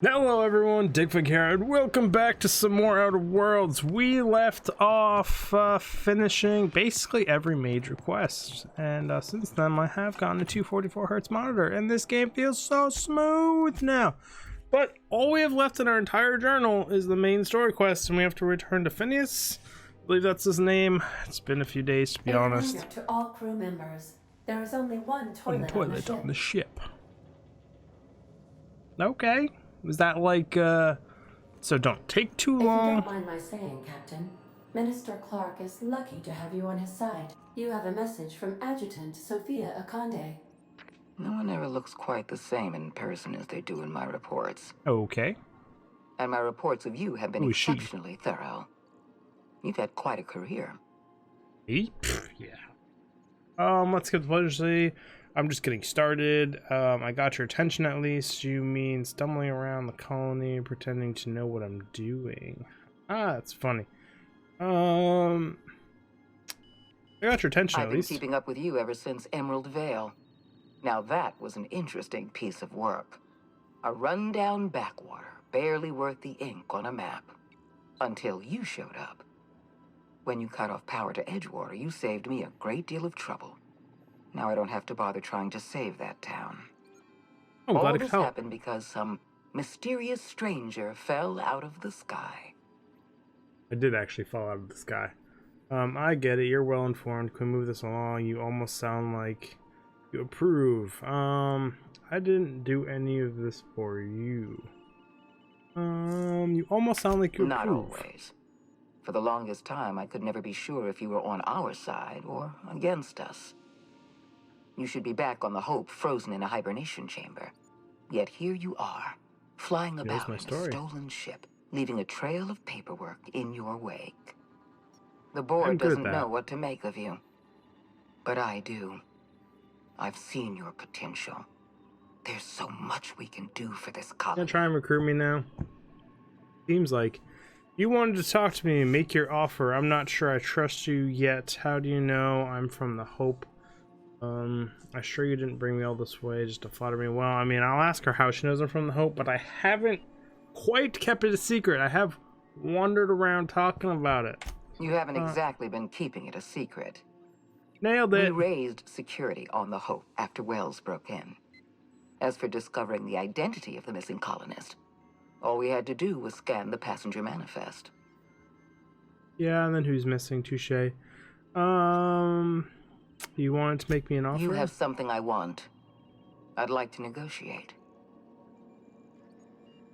Hello everyone, Digfig here, and welcome back to some more Outer Worlds. We left off finishing basically every major quest, and since then I have gotten a 244Hz monitor, and this game feels so smooth now. But all we have left in our entire journal is the main story quest, and we have to return to Phineas. I believe that's his name. It's been a few days, to be honest. To all crew members, there is only one toilet, On the ship. Okay. Was that like, so don't take too long? If you don't mind my saying, Captain, Minister Clark is lucky to have you on his side. You have a message from Adjutant Sophia Akande. No one ever looks quite the same in person as they do in my reports. Okay. And my reports of you have been exceptionally thorough. You've had quite a career. Yeah. Let's get the pleasure. I'm just getting started. I got your attention at least. You mean stumbling around the colony, pretending to know what I'm doing. Ah, that's funny. I got your attention at least. I've been keeping up with you ever since Emerald Vale. Now that was an interesting piece of work. A rundown backwater, barely worth the ink on a map. Until you showed up. When you cut off power to Edgewater, you saved me a great deal of trouble. Now I don't have to bother trying to save that town. All this happened because some mysterious stranger fell out of the sky. I did actually fall out of the sky. I get it. You're well informed. Can we move this along? You almost sound like you approve. I didn't do any of this for you. You almost sound like you approve. Not always. For the longest time, I could never be sure if you were on our side or against us. You should be back on the Hope, frozen in a hibernation chamber. Yet here you are, flying about in a stolen ship, leaving a trail of paperwork in your wake. The board doesn't know what to make of you. But I do. I've seen your potential. There's so much we can do for this colony. Gonna try and recruit me now? Seems like. You wanted to talk to me and make your offer. I'm not sure I trust you yet. How do you know I'm from the Hope? I sure you didn't bring me all this way just to flatter me. Well, I mean, I'll ask her how she knows I'm from the Hope, but I haven't quite kept it a secret. I have wandered around talking about it. You haven't exactly been keeping it a secret. Nailed it. We raised security on the Hope after Wells broke in. As for discovering the identity of the missing colonist, all we had to do was scan the passenger manifest. Yeah, and then who's missing? Touche. You wanted to make me an offer? You have something I want. I'd like to negotiate.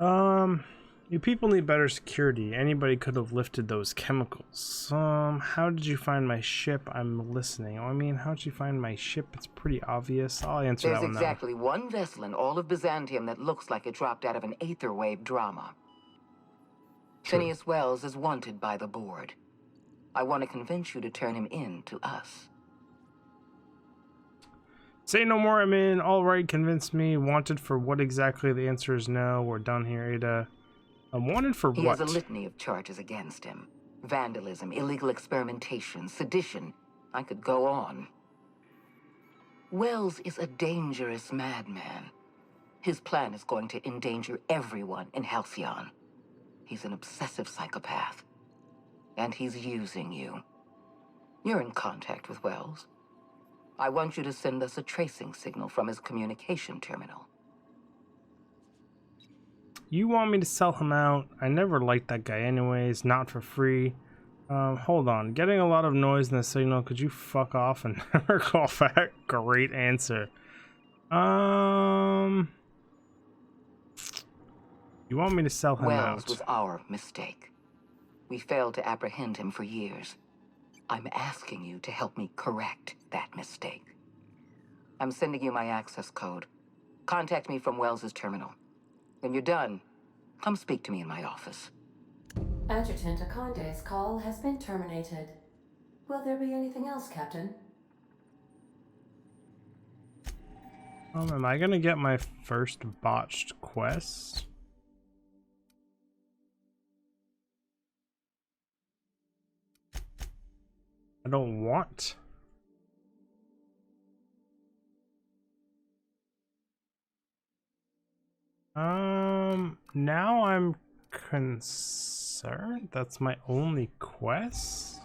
You people need better security. Anybody could have lifted those chemicals. How did you find my ship? I'm listening. I mean, how did you find my ship? It's pretty obvious. I'll answer that one now. There's exactly one vessel in all of Byzantium that looks like it dropped out of an Aetherwave drama. Phineas Wells is wanted by the board. I want to convince you to turn him in to us. Say no more, I'm in. All right, convince me. Wanted for what exactly? The answer is no. We're done here, Ada. I'm wanted for what? He has a litany of charges against him. Vandalism, illegal experimentation, sedition. I could go on. Wells is a dangerous madman. His plan is going to endanger everyone in Halcyon. He's an obsessive psychopath. And he's using you. You're in contact with Wells. I want you to send us a tracing signal from his communication terminal. You want me to sell him out? I never liked that guy anyways, not for free. Hold on. Getting a lot of noise in the signal. Could you fuck off and never call back? Great answer. You want me to sell him out? Wells was our mistake. We failed to apprehend him for years. I'm asking you to help me correct that mistake. I'm sending you my access code. Contact me from Wells's terminal. When you're done, come speak to me in my office. Adjutant Akande's call has been terminated. Will there be anything else, Captain? Am I gonna get my first botched quest? I don't want. Now I'm concerned. That's my only quest?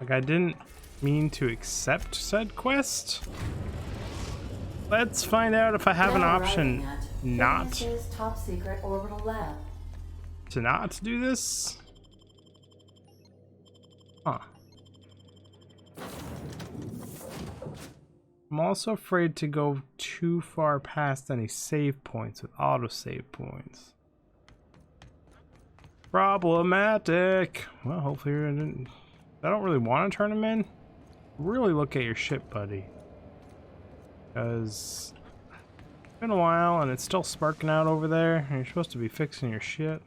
Like, I didn't mean to accept said quest. Let's find out if I have an option not top secret orbital lab. to not do this. Huh. I'm also afraid to go too far past any save points with autosave points. Problematic. Well, hopefully I didn't. I don't really want to turn them in. Really look at your ship, buddy. Because it's been a while and it's still sparking out over there. And you're supposed to be fixing your shit.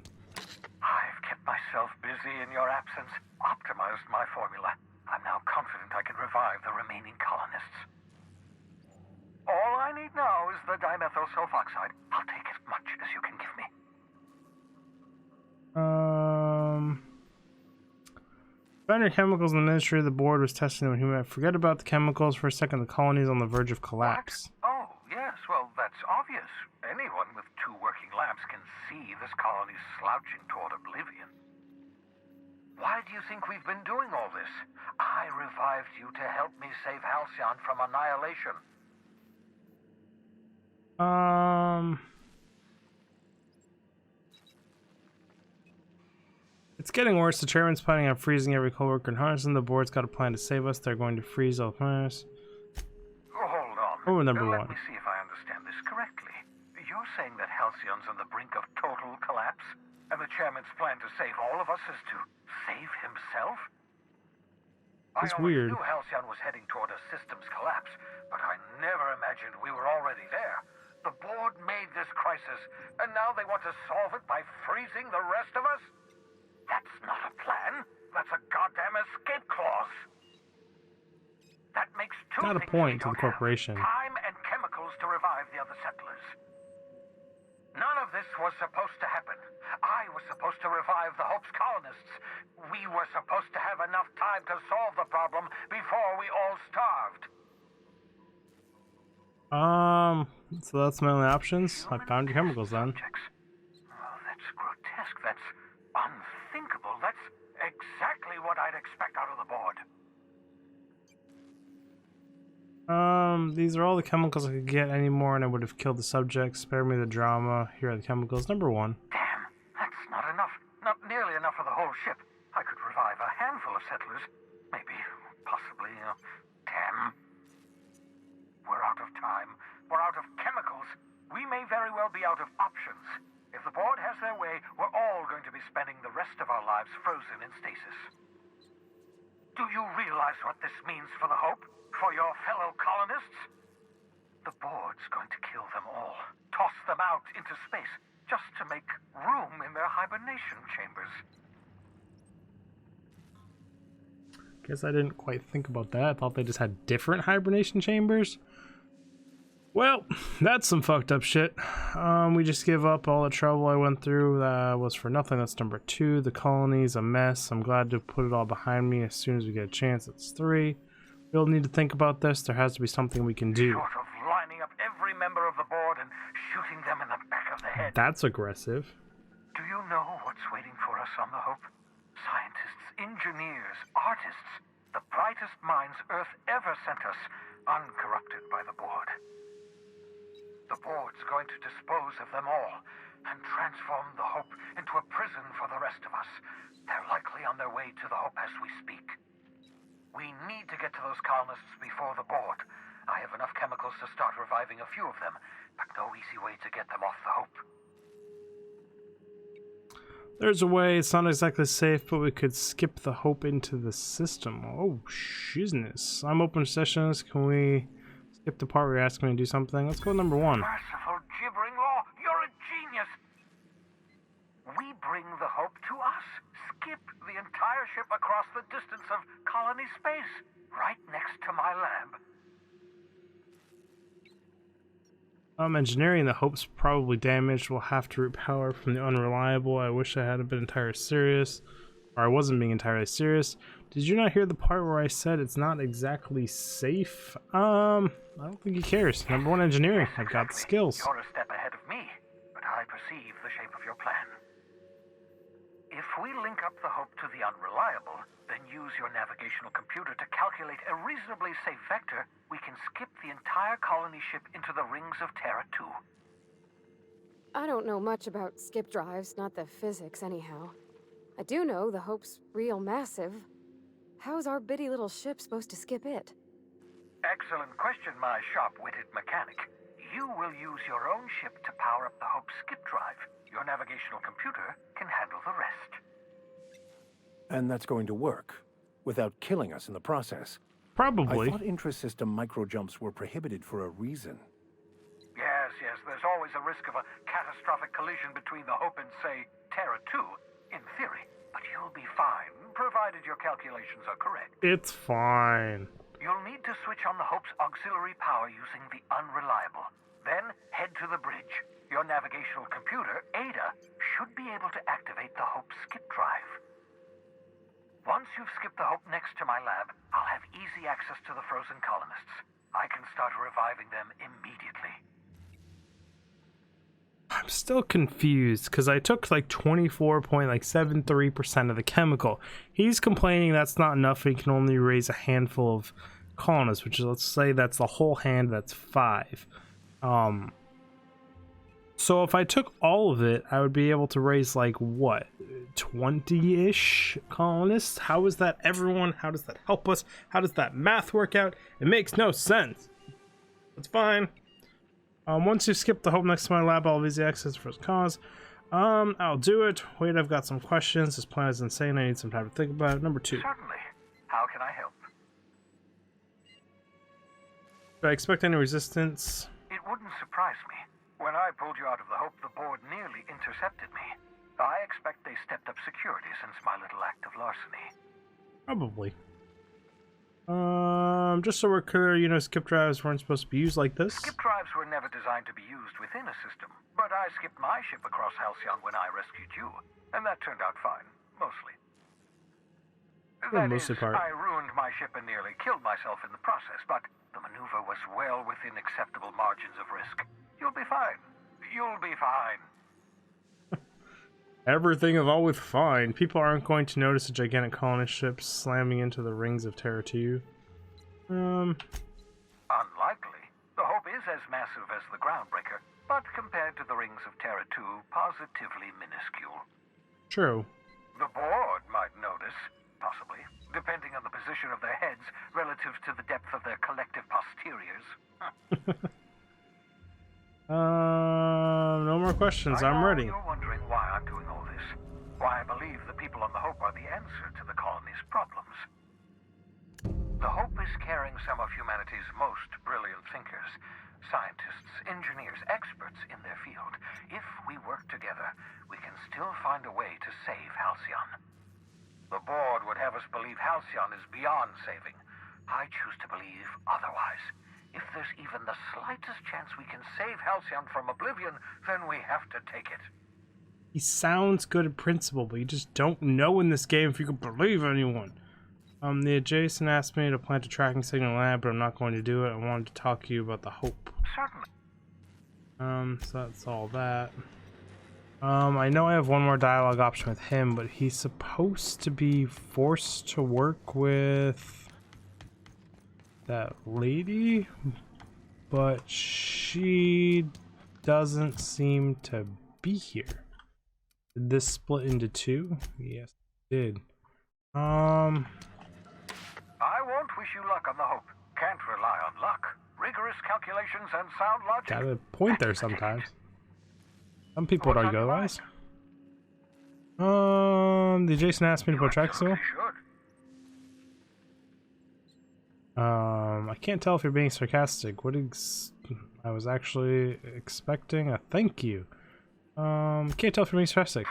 I've kept myself busy in your absence, optimized my formula. I'm now confident I can revive the remaining colonists. All I need now is the dimethyl sulfoxide. I'll take as much as you can give me. Found your chemicals in the Ministry of the Board was testing them. Human. Forget about the chemicals for a second. The colony is on the verge of collapse. What? Oh, yes. Well, that's obvious. Anyone with 2 working labs can see this colony's slouching toward oblivion. Why do you think we've been doing all this? I revived you to help me save Halcyon from annihilation. It's getting worse. The chairman's planning on freezing every coworker in Harnison. The board's got a plan to save us. They're going to freeze all the planners. Oh, hold on. Oh, number Let 1. me see if I understand this correctly. You're saying that Halcyon's on the brink of total collapse, and the chairman's plan to save all of us is to save himself? It's I weird. always knew Halcyon was heading toward a systems collapse, but I never imagined we were already there. The board made this crisis, and now they want to solve it by freezing the rest of us? That's not a plan. That's a goddamn escape clause. That makes 2 Not a things point we to the don't have. corporation. Time and chemicals to revive the other settlers. None of this was supposed to happen. I was supposed to revive the Hope's colonists. We were supposed to have enough time to solve the problem before we all starved. So that's my only options. I found your chemicals then. Oh, that's grotesque. That's unthinkable. That's exactly what I'd expect out of the board. These are all the chemicals I could get anymore, and I would have killed the subject. Spare me the drama. Here are the chemicals. Number 1. Damn, that's not enough. Not nearly enough for the whole ship. I could revive a handful of settlers. Maybe, possibly, 10. We're out of time. We're out of chemicals. We may very well be out of options. If the board has their way, we're all going to be spending the rest of our lives frozen in stasis. Do you realize what this means for the Hope? For your fellow colonists? The board's going to kill them all. Toss them out into space, just to make room in their hibernation chambers. Guess I didn't quite think about that. I thought they just had different hibernation chambers. Well, that's some fucked up shit. We just give up. All the trouble I went through was for nothing. That's number 2. The colony's a mess. I'm glad to put it all behind me as soon as we get a chance. That's 3. We'll need to think about this. There has to be something we can do. Short of lining up every member of the board and shooting them in the back of the head. That's aggressive. Do you know what's waiting for us on the Hope? Scientists, engineers, artists, the brightest minds Earth ever sent us, uncorrupted by the board. The board's going to dispose of them all and transform the Hope into a prison for the rest of us. They're likely on their way to the Hope as we speak. We need to get to those colonists before the board. I have enough chemicals to start reviving a few of them, but no easy way to get them off the Hope. There's a way. It's not exactly safe, but we could skip the Hope into the system. Oh, shizness. I'm open to sessions. Can we skip the part where you're asking me to do something? Let's go with number 1. Merciful gibbering law, you're a genius! We bring the Hope to us. Skip the entire ship across the distance of colony space, right next to my lab. Engineering the Hope's probably damaged. We'll have to route power from the unreliable. I wish I hadn't been entirely serious. Or I wasn't being entirely serious. Did you not hear the part where I said it's not exactly safe? I don't think he cares. Number one, engineering. I've got the skills. You're a step ahead of me, but I perceive the shape of your plan. If we link up the Hope to the Unreliable, then use your navigational computer to calculate a reasonably safe vector, we can skip the entire colony ship into the rings of Terra 2. I don't know much about skip drives, not the physics anyhow. I do know the Hope's real massive. How's our bitty little ship supposed to skip it? Excellent question, my sharp-witted mechanic. You will use your own ship to power up the Hope's skip drive. Your navigational computer can handle the rest. And that's going to work, without killing us in the process. Probably. I thought intrasystem microjumps were prohibited for a reason. Yes, there's always a risk of a catastrophic collision between the Hope and, say, Terra 2, in theory. But you'll be fine, provided your calculations are correct. It's fine. You'll need to switch on the Hope's auxiliary power using the Unreliable. Then head to the bridge. Your navigational computer, Ada, should be able to activate the Hope's skip drive. Once you've skipped the Hope next to my lab, I'll have easy access to the frozen colonists. I can start reviving them immediately. I'm still confused because I took like 24.73% of the chemical. He's complaining that's not enough. He can only raise a handful of colonists, which is, let's say that's the whole hand. That's 5. So if I took all of it, I would be able to raise like what, 20-ish colonists? How is that everyone? How does that help us? How does that math work out? It makes no sense. It's fine. Once you skip the Hope next to my lab, I'll have easy access for his cause. I'll do it. Wait, I've got some questions. This plan is insane. I need some time to think about it. Number 2. Certainly. How can I help? Do I expect any resistance? It wouldn't surprise me. When I pulled you out of the Hope, the board nearly intercepted me. I expect they stepped up security since my little act of larceny. Probably. Just so we're clear, you know, skip drives weren't supposed to be used like this. Skip drives were never designed to be used within a system, but I skipped my ship across Halcyon when I rescued you, and that turned out fine, mostly. That is, I ruined my ship and nearly killed myself in the process, but the maneuver was well within acceptable margins of risk. You'll be fine. You'll be fine. Everything is always fine. People aren't going to notice a gigantic colonist ship slamming into the rings of Terra 2. Unlikely. The Hope is as massive as the Groundbreaker, but compared to the rings of Terra 2, positively minuscule. True. The board might notice, possibly, depending on the position of their heads relative to the depth of their collective posteriors. No more questions. I'm ready. You're wondering why I'm doing all this. Why I believe the people on the Hope are the answer to the colony's problems. The Hope is carrying some of humanity's most brilliant thinkers, scientists, engineers, experts in their field. If we work together, we can still find a way to save Halcyon. The board would have us believe Halcyon is beyond saving. I choose to believe otherwise. If there's even the slightest chance we can save Halcyon from oblivion, then we have to take it. He sounds good in principle, but you just don't know in this game if you can believe anyone. The adjacent asked me to plant a tracking signal lab, but I'm not going to do it. I wanted to talk to you about the Hope. Certainly. So that's all that. I know I have one more dialogue option with him, but he's supposed to be forced to work with that lady, but she doesn't seem to be here. Did this split into 2? Yes, it did. I won't wish you luck on the Hope. Can't rely on luck. Rigorous calculations and sound logic. Got a point there sometimes. Some people would argue otherwise. The Jason asked me to put track still. I can't tell if you're being sarcastic. I was actually expecting a thank you. Can't tell if you're being sarcastic.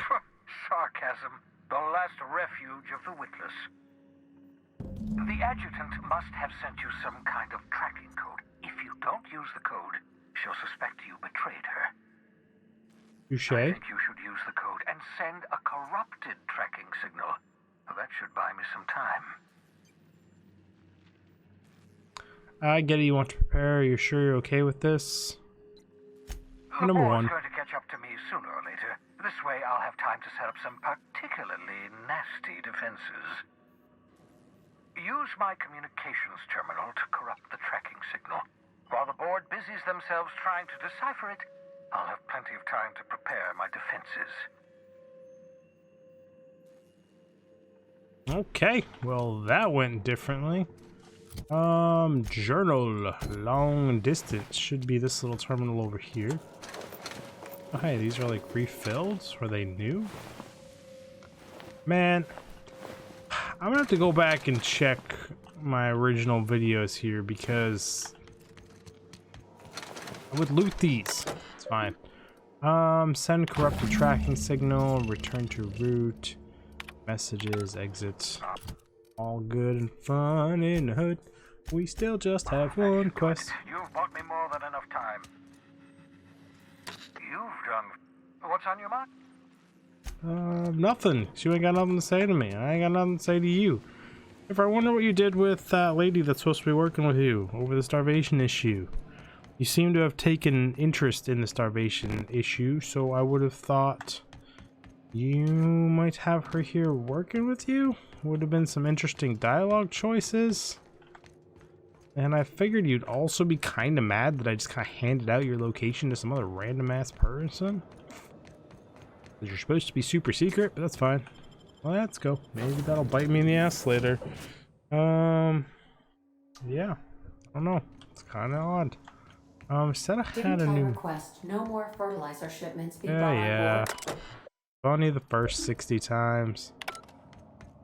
Sarcasm, the last refuge of the witless. The adjutant must have sent you some kind of tracking code. If you don't use the code, she'll suspect you betrayed her. Touché. I think you should use the code and send a corrupted tracking signal. Well, that should buy me some time. I get it, you want to prepare. You're sure you're okay with this? The Number board's one. going to catch up to me sooner or later. This way I'll have time to set up some particularly nasty defenses. Use my communications terminal to corrupt the tracking signal. While the board busies themselves trying to decipher it, I'll have plenty of time to prepare my defenses. Okay, well that went differently. Journal, long distance, should be this little terminal over here. Oh, hey, these are like refills. Were they new? Man, I'm gonna have to go back and check my original videos here because I would loot these. It's fine. Send corrupted tracking signal, return to route, messages, exits. All good and fun in the hood. We still just have one quest. You've bought me more than enough time. You've done... What's on your mind? Nothing. You ain't got nothing to say to me. I ain't got nothing to say to you. If I wonder what you did with that lady that's supposed to be working with you over the starvation issue. You seem to have taken interest in the starvation issue, so I would have thought you might have her here working with you. Would have been some interesting dialogue choices. And I figured you'd also be kind of mad that I just kind of handed out your location to some other random ass person. You're supposed to be super secret, but that's fine. Well, let's go. Maybe that'll bite me in the ass later. Yeah. I don't know. It's kind of odd. Said I had a new request no more fertilizer shipments be Yeah, yeah. Only the first 60 times.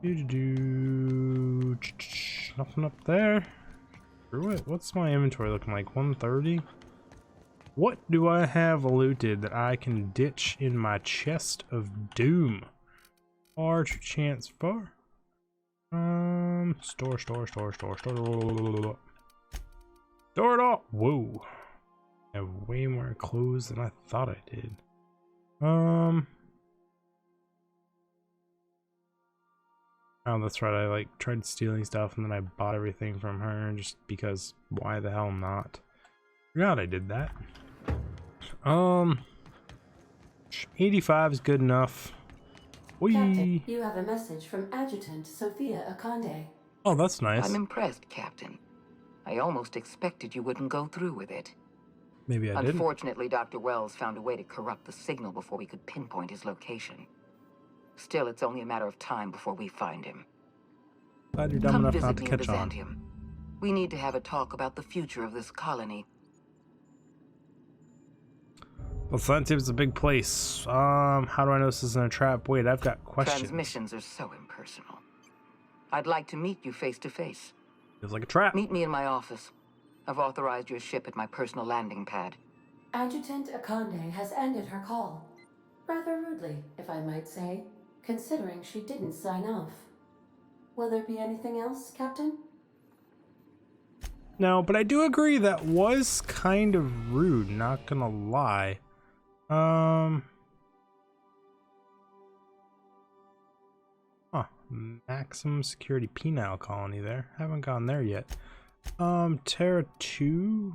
Nothing up there. Screw it. What's my inventory looking like? 130? What do I have looted that I can ditch in my chest of doom? Large chance for. Store. Store it all. Whoa. I have way more clothes than I thought I did. Oh, that's right. I like tried stealing stuff and then I bought everything from her just because why the hell not? Forgot I did that. 85 is good enough. Captain, you have a message from Adjutant Sophia Akande. Oh, that's nice. I'm impressed, Captain. I almost expected you wouldn't go through with it. Maybe I didn't. Unfortunately, Dr. Wells found a way to corrupt the signal before we could pinpoint his location. Still, it's only a matter of time before we find him. Glad you're dumb Come enough visit not to me catch in on. Byzantium. We need to have a talk about the future of this colony. Well, Byzantium's a big place. How do I know this isn't a trap? Wait, I've got questions. Transmissions are so impersonal. I'd like to meet you face to face. Feels like a trap. Meet me in my office. I've authorized your ship at my personal landing pad. Adjutant Akande has ended her call. Rather rudely, if I might say, considering she didn't sign off. Will there be anything else, Captain? No, but I do agree that was kind of rude, not gonna lie. Maximum security penile colony there. Haven't gone there yet. Terra 2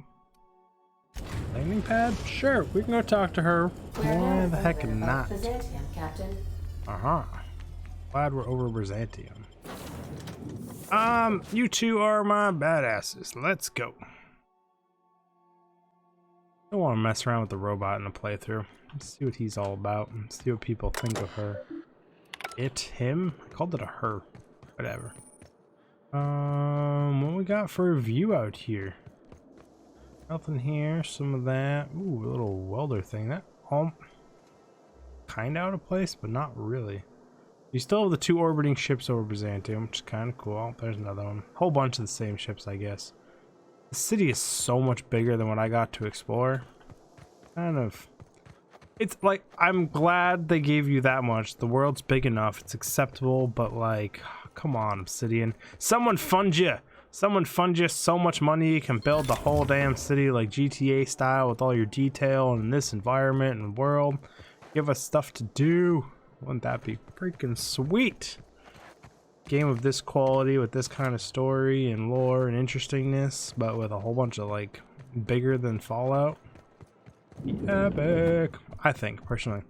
landing pad? Sure, we can go talk to her. Why the heck not? Byzantium, Captain. Glad we're over Byzantium. You two are my badasses. Let's go. I don't want to mess around with the robot in the playthrough. Let's see what he's all about and see what people think of her. It, him? I called it a her. Whatever. What we got for a view out here? Nothing here. Some of that. Ooh, a little welder thing. That all kind of out of place, but not really. You still have the two orbiting ships over Byzantium, which is kind of cool. There's another one. Whole bunch of the same ships, I guess. The city is so much bigger than what I got to explore. Kind of. It's like, I'm glad they gave you that much. The world's big enough. It's acceptable, but like, come on, Obsidian. Someone fund you. Someone fund you so much money you can build the whole damn city like GTA style with all your detail in this environment and world. Give us stuff to do. Wouldn't that be freaking sweet? game of this quality with this kind of story and lore and interestingness, but with a whole bunch of like bigger than Fallout. Epic, I think, personally.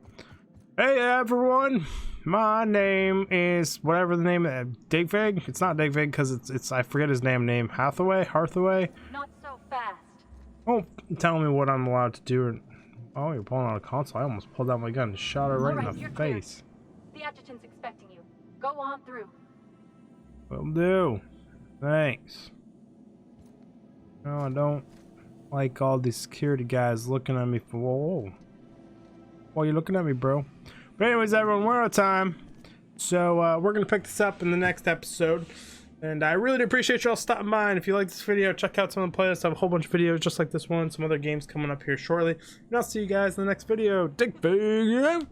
Hey everyone, my name is whatever the name of Digfig. It's not Digfig because it's I forget his damn name. Hathaway. Not so fast. Oh, tell me what I'm allowed to do. Oh, you're pulling out a console. I almost pulled out my gun and shot her right in the you're face. Clear. The adjutant's expecting you. Go on through. Will do. Thanks. No, I don't like all these security guys looking at me for. Whoa. Why are you looking at me, bro? But anyways, everyone, we're out of time. So we're going to pick this up in the next episode. And I really do appreciate y'all stopping by. And if you like this video, check out some of the playlists. I have a whole bunch of videos just like this one. Some other games coming up here shortly. And I'll see you guys in the next video. Digfig out.